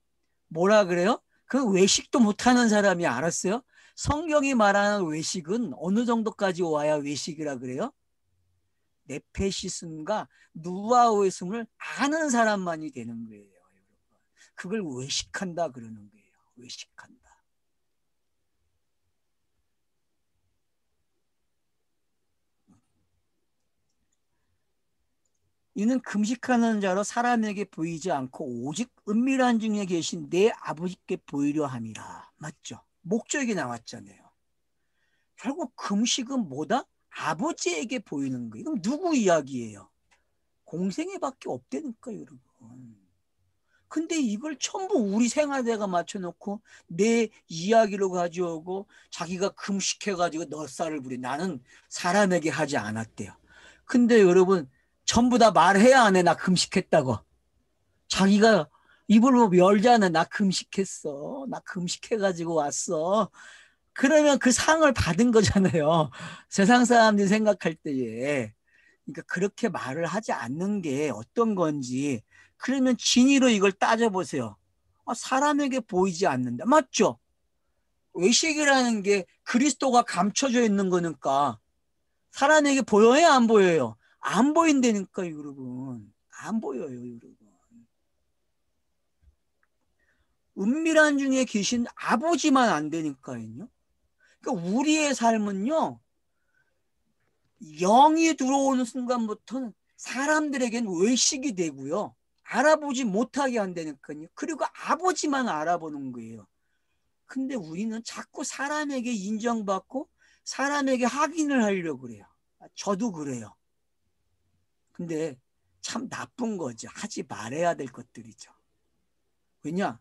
A: 뭐라 그래요? 그 외식도 못하는 사람이 알았어요? 성경이 말하는 외식은 어느 정도까지 와야 외식이라 그래요? 네페시즘과 누아우의 숨을 아는 사람만이 되는 거예요. 그걸 외식한다 그러는 거예요. 외식한다. 이는 금식하는 자로 사람에게 보이지 않고 오직 은밀한 중에 계신 내 아버지께 보이려 함이라. 맞죠? 목적이 나왔잖아요. 결국 금식은 뭐다? 아버지에게 보이는 거예요. 그럼 누구 이야기예요? 공생애밖에 없다니까요, 여러분. 근데 이걸 전부 우리 생활대가 맞춰놓고 내 이야기로 가져오고 자기가 금식해가지고 넉살을 부리. 나는 사람에게 하지 않았대요. 근데 여러분 전부 다 말해야 안 해. 나 금식했다고. 자기가 입을 뭐 열잖아. 나 금식했어. 나 금식해가지고 왔어. 그러면 그 상을 받은 거잖아요. 세상 사람들이 생각할 때에. 그러니까 그렇게 말을 하지 않는 게 어떤 건지. 그러면 진위로 이걸 따져보세요. 사람에게 보이지 않는다. 맞죠? 외식이라는 게 그리스도가 감춰져 있는 거니까 사람에게 보여요, 안 보여요? 안 보인다니까요, 여러분. 안 보여요, 여러분. 은밀한 중에 계신 아버지만 안 되니까요. 그러니까 우리의 삶은요, 영이 들어오는 순간부터는 사람들에겐 외식이 되고요. 알아보지 못하게 한다니까요. 그리고 아버지만 알아보는 거예요. 근데 우리는 자꾸 사람에게 인정받고 사람에게 확인을 하려고 그래요. 저도 그래요. 근데 참 나쁜 거죠. 하지 말아야 될 것들이죠. 왜냐?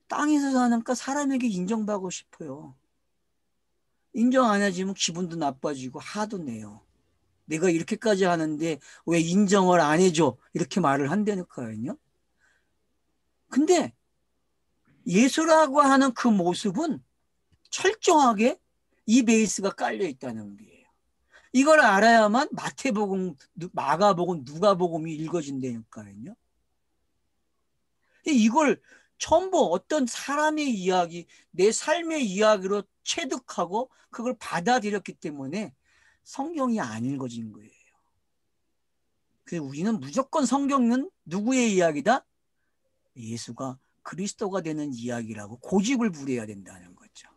A: 땅에서 사니까 사람에게 인정받고 싶어요. 인정 안 해주면 기분도 나빠지고 화도 내요. 내가 이렇게까지 하는데 왜 인정을 안 해줘? 이렇게 말을 한다니까요. 근데 예수라고 하는 그 모습은 철저하게 이 베이스가 깔려 있다는 거예요. 이걸 알아야만 마태복음, 마가복음, 누가복음이 읽어진다니까요. 이걸 전부 어떤 사람의 이야기, 내 삶의 이야기로 체득하고 그걸 받아들였기 때문에 성경이 안 읽어진 거예요. 그래서 우리는 무조건 성경은 누구의 이야기다? 예수가 그리스도가 되는 이야기라고 고집을 부려야 된다는 거죠.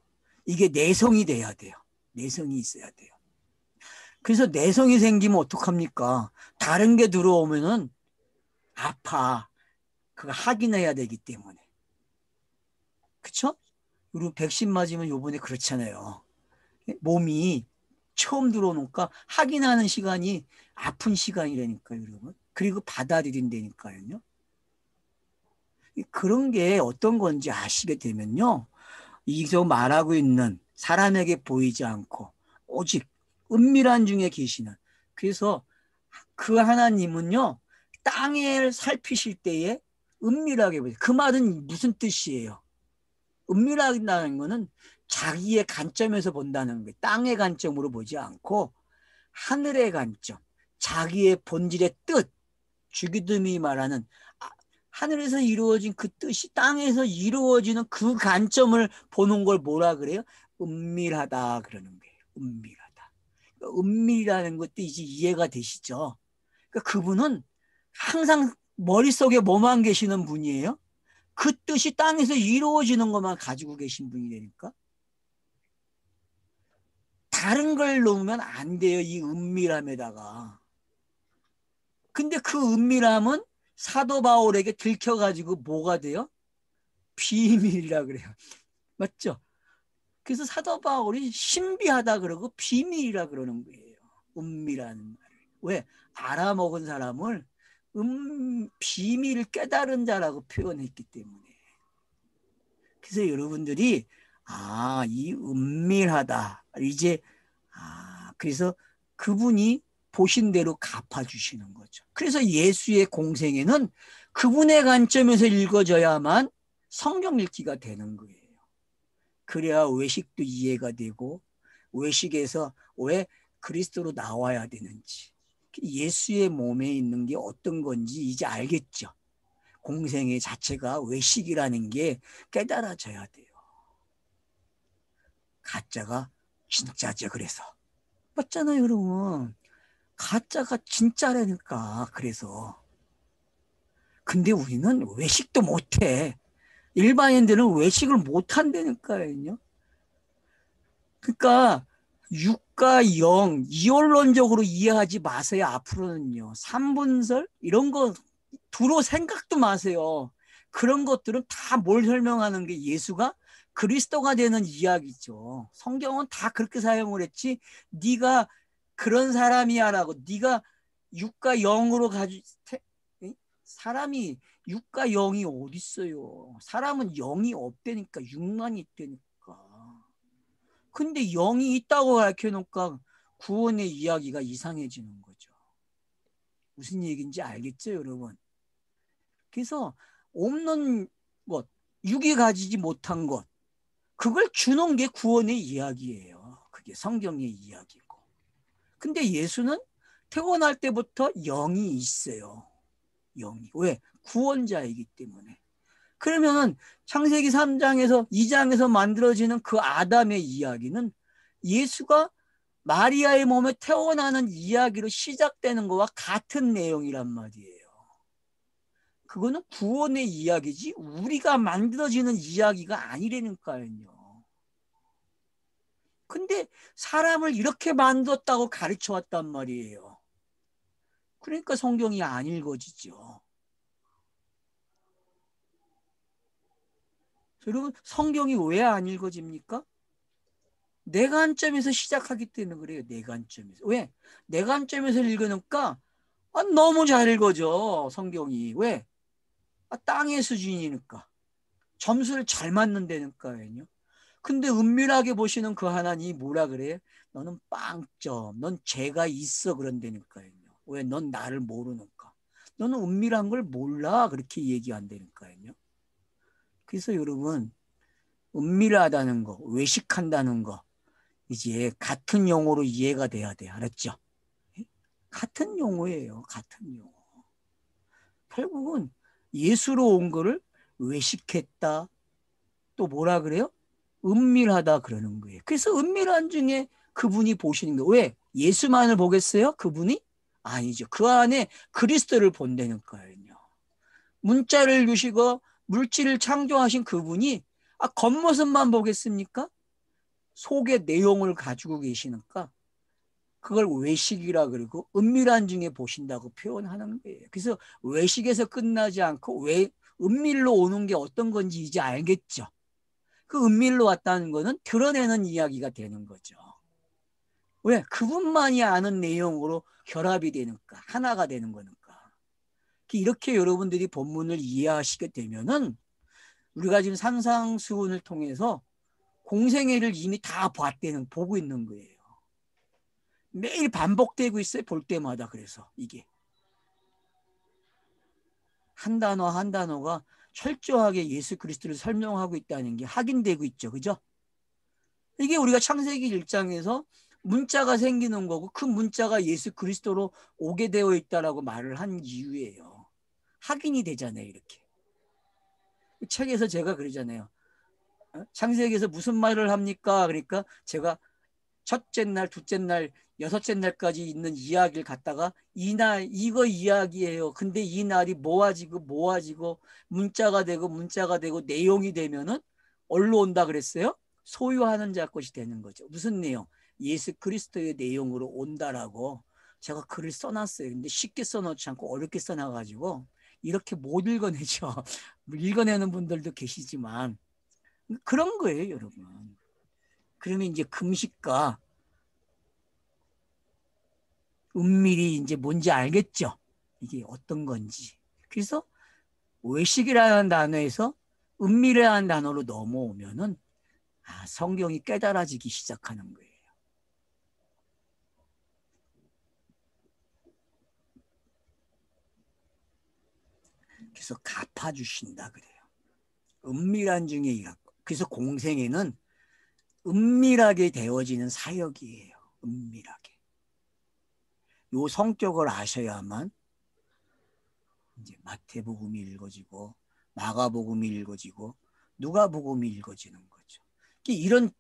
A: 이게 내성이 돼야 돼요. 내성이 있어야 돼요. 그래서 내성이 생기면 어떡합니까? 다른 게 들어오면은 아파. 그거 확인해야 되기 때문에. 그쵸? 그리고 백신 맞으면 요번에 그렇잖아요. 몸이 처음 들어오니까 확인하는 시간이 아픈 시간이라니까요, 여러분. 그리고 받아들인다니까요. 그런 게 어떤 건지 아시게 되면요. 여기서 말하고 있는 사람에게 보이지 않고 오직 은밀한 중에 계시는. 그래서 그 하나님은요. 땅을 살피실 때에 은밀하게 보세요. 그 말은 무슨 뜻이에요? 은밀하다는 것은 자기의 관점에서 본다는 거예요. 땅의 관점으로 보지 않고 하늘의 관점, 자기의 본질의 뜻, 주기듬이 말하는 하늘에서 이루어진 그 뜻이 땅에서 이루어지는 그 관점을 보는 걸 뭐라 그래요? 은밀하다 그러는 거예요. 은밀하다. 그러니까 은밀이라는 것도 이제 이해가 되시죠? 그러니까 그분은 항상 머릿속에 뭐만 계시는 분이에요? 그 뜻이 땅에서 이루어지는 것만 가지고 계신 분이니까 다른 걸 놓으면 안 돼요. 이 은밀함에다가. 근데 그 은밀함은 사도 바울에게 들켜가지고 뭐가 돼요? 비밀이라 그래요. 맞죠? 그래서 사도 바울이 신비하다 그러고 비밀이라 그러는 거예요. 은밀한 말을. 왜? 알아먹은 사람을 비밀을 깨달은 자라고 표현했기 때문에. 그래서 여러분들이 이 은밀하다. 이제 그래서 그분이 보신 대로 갚아주시는 거죠. 그래서 예수의 공생애는 그분의 관점에서 읽어져야만 성경 읽기가 되는 거예요. 그래야 외식도 이해가 되고 외식에서 왜 그리스도로 나와야 되는지 예수의 몸에 있는 게 어떤 건지 이제 알겠죠. 공생애 자체가 외식이라는 게 깨달아져야 돼요. 가짜가 진짜죠. 그래서 맞잖아요, 여러분. 가짜가 진짜라니까. 그래서 근데 우리는 외식도 못해. 일반인들은 외식을 못한다니까요. 그러니까 육과 영 이원론적으로 이해하지 마세요. 앞으로는요. 삼분설 이런 거 두로 생각도 마세요. 그런 것들은 다 뭘 설명하는 게 예수가 그리스도가 되는 이야기죠. 성경은 다 그렇게 사용을 했지. 네가 그런 사람이야라고 네가 육과 영으로 사람이 육과 영이 어디 있어요? 사람은 영이 없다니까 육만 있다니까. 근데 영이 있다고 가르쳐 놓으니까 구원의 이야기가 이상해지는 거죠. 무슨 얘기인지 알겠죠, 여러분? 그래서 없는 것, 육이 가지지 못한 것, 그걸 주는 게 구원의 이야기예요. 그게 성경의 이야기고. 근데 예수는 태어날 때부터 영이 있어요. 영이. 왜? 구원자이기 때문에. 그러면 창세기 3장에서 2장에서 만들어지는 그 아담의 이야기는 예수가 마리아의 몸에 태어나는 이야기로 시작되는 것과 같은 내용이란 말이에요. 그거는 구원의 이야기지 우리가 만들어지는 이야기가 아니라니까요. 근데 사람을 이렇게 만들었다고 가르쳐 왔단 말이에요. 그러니까 성경이 안 읽어지죠. 여러분, 성경이 왜 안 읽어집니까? 내 관점에서 시작하기 때문에 그래요. 내 관점에서. 왜? 내 관점에서 읽으니까 너무 잘 읽어져. 성경이. 왜? 땅의 수준이니까. 점수를 잘 맞는다니까요. 근데 은밀하게 보시는 그 하나님이 뭐라 그래요? 너는 빵점. 넌 죄가 있어 그런다니까요. 왜? 넌 나를 모르니까. 너는 은밀한 걸 몰라. 그렇게 얘기한다니까요. 그래서 여러분, 은밀하다는 거, 외식한다는 거, 이제 같은 용어로 이해가 돼야 돼. 알았죠? 같은 용어예요. 같은 용어. 결국은 예수로 온 거를 외식했다. 또 뭐라 그래요? 은밀하다 그러는 거예요. 그래서 은밀한 중에 그분이 보시는 거예요. 왜? 예수만을 보겠어요? 그분이? 아니죠. 그 안에 그리스도를 본다는 거예요. 문자를 주시고 물질을 창조하신 그분이 겉모습만 보겠습니까? 속의 내용을 가지고 계시니까 그걸 외식이라 그러고 은밀한 중에 보신다고 표현하는 거예요. 그래서 외식에서 끝나지 않고 은밀로 오는 게 어떤 건지 이제 알겠죠. 그 은밀로 왔다는 거는 드러내는 이야기가 되는 거죠. 왜? 그분만이 아는 내용으로 결합이 되니까 하나가 되는 거니까. 이렇게 여러분들이 본문을 이해하시게 되면은 우리가 지금 산상수훈을 통해서 공생애를 이미 다 보고 있는 거예요. 매일 반복되고 있어요. 볼 때마다. 그래서 이게 한 단어 한 단어가 철저하게 예수 그리스도를 설명하고 있다는 게 확인되고 있죠. 그죠? 이게 우리가 창세기 1장에서 문자가 생기는 거고 그 문자가 예수 그리스도로 오게 되어 있다라고 말을 한 이유예요. 확인이 되잖아요. 이렇게. 책에서 제가 그러잖아요. 창세기에서 무슨 말을 합니까? 그러니까 제가 첫째 날, 둘째 날, 여섯째 날까지 있는 이야기를 갖다가 이날 이거 이야기예요. 근데 이 날이 모아지고 문자가 되고 내용이 되면은 얼로 온다 그랬어요? 소유하는 자 것이 되는 거죠. 무슨 내용? 예수 그리스도의 내용으로 온다라고 제가 글을 써놨어요. 근데 쉽게 써놓지 않고 어렵게 써놔가지고 이렇게 못 읽어내죠. 읽어내는 분들도 계시지만 그런 거예요, 여러분. 그러면 이제 금식과 은밀히 이제 뭔지 알겠죠? 이게 어떤 건지. 그래서 외식이라는 단어에서 은밀이라는 단어로 넘어오면은 성경이 깨달아지기 시작하는 거예요. 그래서 갚아주신다 그래요. 은밀한 중에 일하고. 그래서 공생애는 은밀하게 되어지는 사역이에요. 은밀하게. 요 성격을 아셔야만 이제 마태복음이 읽어지고 마가복음이 읽어지고 누가복음이 읽어지는 거죠. 이런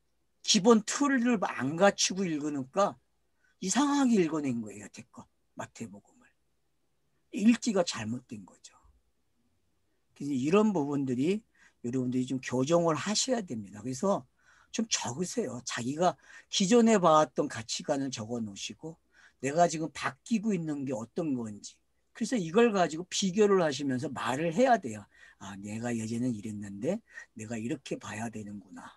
A: 기본 틀을 안 갖추고 읽으니까 이상하게 읽어낸 거예요. 여태껏 마태복음을. 읽기가 잘못된 거죠. 그래서 이런 부분들이 여러분들이 좀 교정을 하셔야 됩니다. 그래서 좀 적으세요. 자기가 기존에 봐왔던 가치관을 적어 놓으시고 내가 지금 바뀌고 있는 게 어떤 건지. 그래서 이걸 가지고 비교를 하시면서 말을 해야 돼요. 아, 내가 예전엔 이랬는데 내가 이렇게 봐야 되는구나.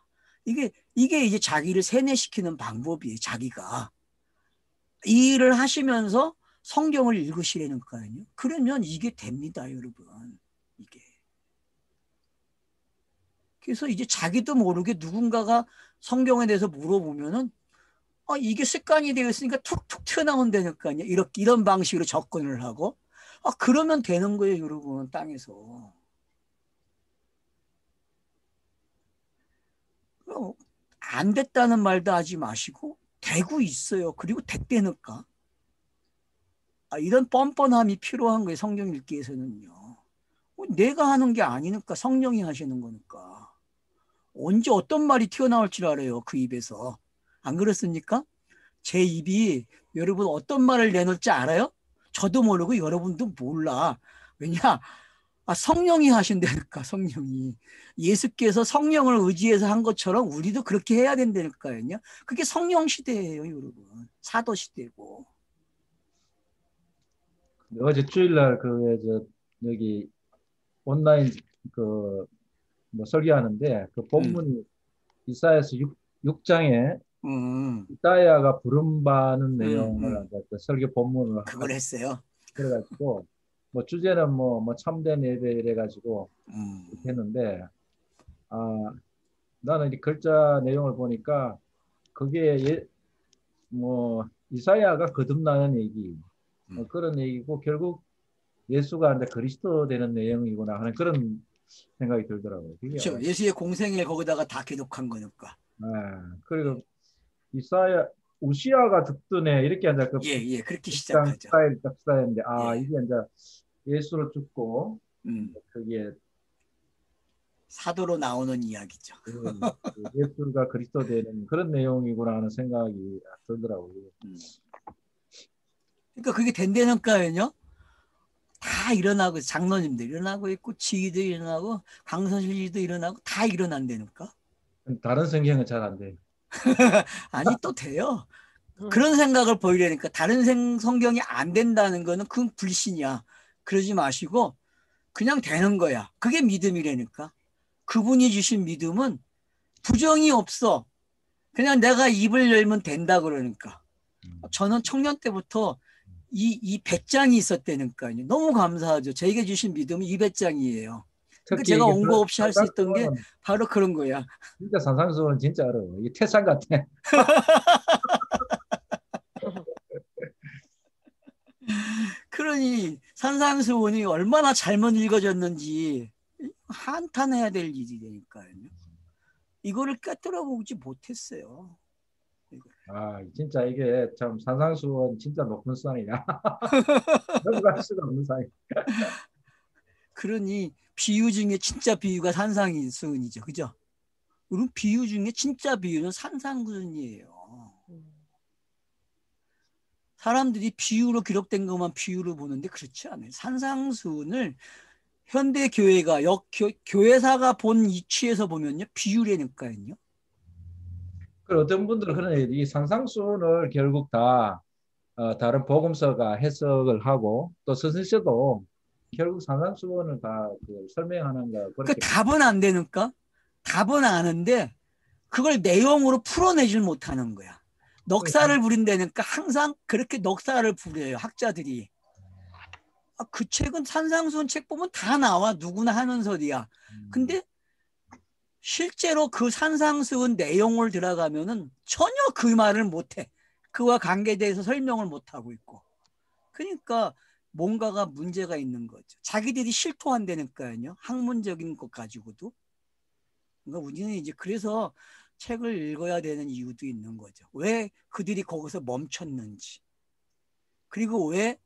A: 이게 이제 자기를 세뇌시키는 방법이에요. 자기가. 이 일을 하시면서 성경을 읽으시라니까요. 그러면 이게 됩니다, 여러분. 이게. 그래서 이제 자기도 모르게 누군가가 성경에 대해서 물어보면은 이게 습관이 되어 있으니까 툭툭 튀어나온다니까요. 이런 방식으로 접근을 하고 그러면 되는 거예요, 여러분. 땅에서. 안 됐다는 말도 하지 마시고 되고 있어요. 그리고 됐다니까. 이런 뻔뻔함이 필요한 거예요. 성경 읽기에서는요. 내가 하는 게 아니니까 성령이 하시는 거니까. 언제 어떤 말이 튀어나올 줄 알아요. 그 입에서. 안 그렇습니까? 제 입이 여러분 어떤 말을 내놓을지 알아요? 저도 모르고 여러분도 몰라. 왜냐? 성령이 하신다니까. 성령이. 예수께서 성령을 의지해서 한 것처럼 우리도 그렇게 해야 된다니까요. 그게 성령 시대예요, 여러분. 사도 시대고.
B: 어제 주일날 여기 온라인 그 뭐 설교하는데 그
A: 음,
B: 본문이 이사야서 6장에
A: 음,
B: 이사야가 부름받는
A: 음,
B: 내용을
A: 음.
B: 그 설교 본문을
A: 그걸 했어요.
B: 그래가지고 뭐 주제는 뭐 참된 예배 이래가지고
A: 음,
B: 했는데 아 나는 이 글자 내용을 보니까 그게 뭐 이사야가 거듭나는 얘기 그런 얘기고 결국 예수가 이제 그리스도 되는 내용이구나 하는 그런 생각이 들더라고요. 그게
A: 그렇죠. 예수의 공생애 거기다가 다 기록한 거니까.
B: 그리고 이사야 우시아가 죽던 해 이렇게 이제 그
A: 예, 예, 그렇게
B: 일장
A: 시작하죠.
B: 스타일 딱 스타일인데
A: 예,
B: 이게 이제 예수로 죽고
A: 음,
B: 그게
A: 사도로 나오는 이야기죠.
B: 예수가 그리스도 되는 그런 내용이구나 하는 생각이 들더라고요.
A: 그러니까 그게 된다니까요. 다 일어나고 장로님도 일어나고 있고 지휘도 일어나고 강선실도 일어나고 다 일어난다니까.
B: 다른 성경은 잘 안 돼.
A: 아니 또 돼요. 그런 생각을 보이려니까 다른 성경이 안 된다는 거는 그건 불신이야. 그러지 마시고 그냥 되는 거야. 그게 믿음이라니까. 그분이 주신 믿음은 부정이 없어. 그냥 내가 입을 열면 된다 그러니까. 저는 청년 때부터 이 배짱이 있었다니까요. 너무 감사하죠. 저에게 주신 믿음은 이 배짱이에요. 그러니까
B: 특히
A: 제가
B: 이게
A: 원고 없이 할 수 있던 게
B: 산상수훈은
A: 바로 그런 거야.
B: 진짜 산상수훈은 진짜 어려워. 이게 태산 같아.
A: 그러니 산상수훈이 얼마나 잘못 읽어졌는지 한탄해야 될 일이 되니까요. 이거를 깨뜨려 보지 못했어요.
B: 진짜 이게 참 산상수훈 진짜 높은 산이야. 넘어갈 수가 없는 산이.
A: 그러니 비유 중에 진짜 비유가 산상수훈이죠. 그죠? 그럼 비유 중에 진짜 비유는 산상수훈이에요. 사람들이 비유로 기록된 것만 비유로 보는데 그렇지 않아요. 산상수훈을 현대 교회가 교회사가 본 이치에서 보면요 비유라니까요.
B: 그 어떤 분들은 그런 얘기, 이 산상수훈을 결국 다 다른 복음서가 해석을 하고 또 선생님도 결국 산상수훈을 다그 설명하는 거
A: 그
B: 그렇게.
A: 답은 안 되니까 답은 아는데 그걸 내용으로 풀어내질 못하는 거야. 넉사를 부린다니까 항상 그렇게 넉사를 부려요 학자들이. 그 책은 산상수훈 책 보면 다 나와. 누구나 하는 소리야. 근데 실제로 그 산상수훈 내용을 들어가면은 전혀 그 말을 못해. 그와 관계돼서 설명을 못하고 있고. 그러니까 뭔가가 문제가 있는 거죠. 자기들이 실토한다니까요. 학문적인 것 가지고도. 그러니까 우리는 이제 그래서 책을 읽어야 되는 이유도 있는 거죠. 왜 그들이 거기서 멈췄는지. 그리고 왜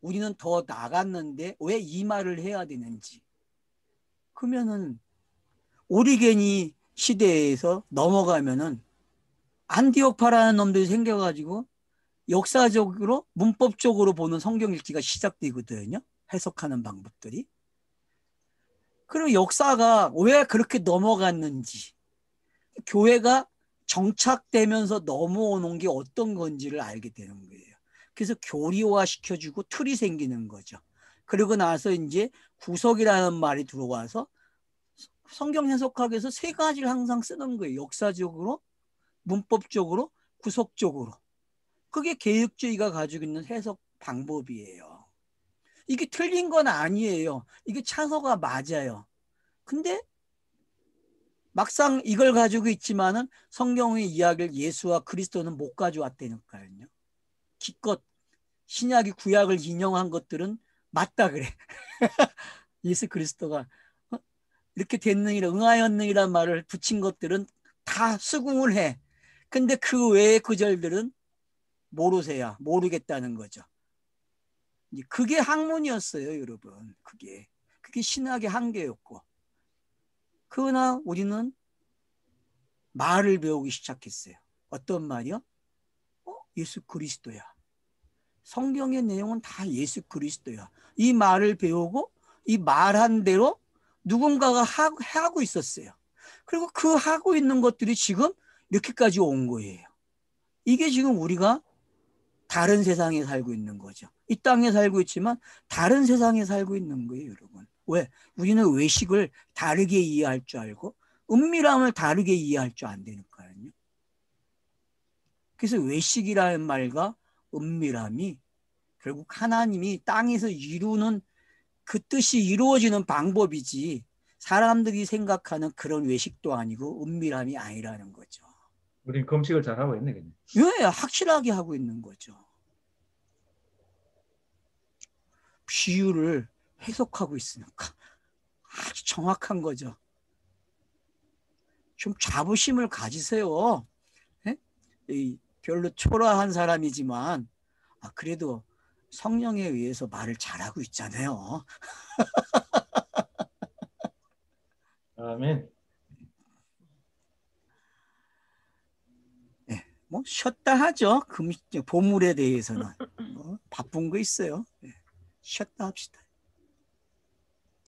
A: 우리는 더 나갔는데 왜 이 말을 해야 되는지. 그러면은 오리게니 시대에서 넘어가면은 안디옥파라는 놈들이 생겨가지고 역사적으로 문법적으로 보는 성경 읽기가 시작되거든요. 해석하는 방법들이. 그리고 역사가 왜 그렇게 넘어갔는지, 교회가 정착되면서 넘어오는 게 어떤 건지를 알게 되는 거예요. 그래서 교리화 시켜주고 틀이 생기는 거죠. 그리고 나서 이제 구속이라는 말이 들어와서 성경 해석하기 위해서 세 가지를 항상 쓰는 거예요. 역사적으로, 문법적으로, 구속적으로. 그게 개혁주의가 가지고 있는 해석 방법이에요. 이게 틀린 건 아니에요. 이게 차서가 맞아요. 근데 막상 이걸 가지고 있지만은 성경의 이야기를 예수와 그리스도는 못 가져왔다니까요. 기껏 신약이 구약을 인용한 것들은 맞다 그래. 예수 그리스도가 이렇게 됐느니라 응하였느니란 말을 붙인 것들은 다 수긍을 해. 근데 그 외의 구절들은 모르겠다는 거죠. 그게 학문이었어요, 여러분. 그게 신학의 한계였고. 그러나 우리는 말을 배우기 시작했어요. 어떤 말이요? 예수 그리스도야. 성경의 내용은 다 예수 그리스도야. 이 말을 배우고 이 말한 대로 누군가가 하고 있었어요. 그리고 그 하고 있는 것들이 지금 이렇게까지 온 거예요. 이게 지금 우리가 다른 세상에 살고 있는 거죠. 이 땅에 살고 있지만 다른 세상에 살고 있는 거예요, 여러분. 왜? 우리는 외식을 다르게 이해할 줄 알고 은밀함을 다르게 이해할 줄 안 되니까요. 그래서 외식이라는 말과 은밀함이 결국 하나님이 땅에서 이루는 그 뜻이 이루어지는 방법이지 사람들이 생각하는 그런 외식도 아니고 은밀함이 아니라는 거죠.
B: 우린 검식을 잘하고 있네. 그냥.
A: 왜? 확실하게 하고 있는 거죠. 비유를 해석하고 있으니까 아주 정확한 거죠. 좀 자부심을 가지세요. 예? 별로 초라한 사람이지만 그래도 성령에 의해서 말을 잘하고 있잖아요.
B: 아멘.
A: 예, 뭐 쉬었다 하죠. 보물에 대해서는 바쁜 거 있어요. 예, 쉬었다 합시다.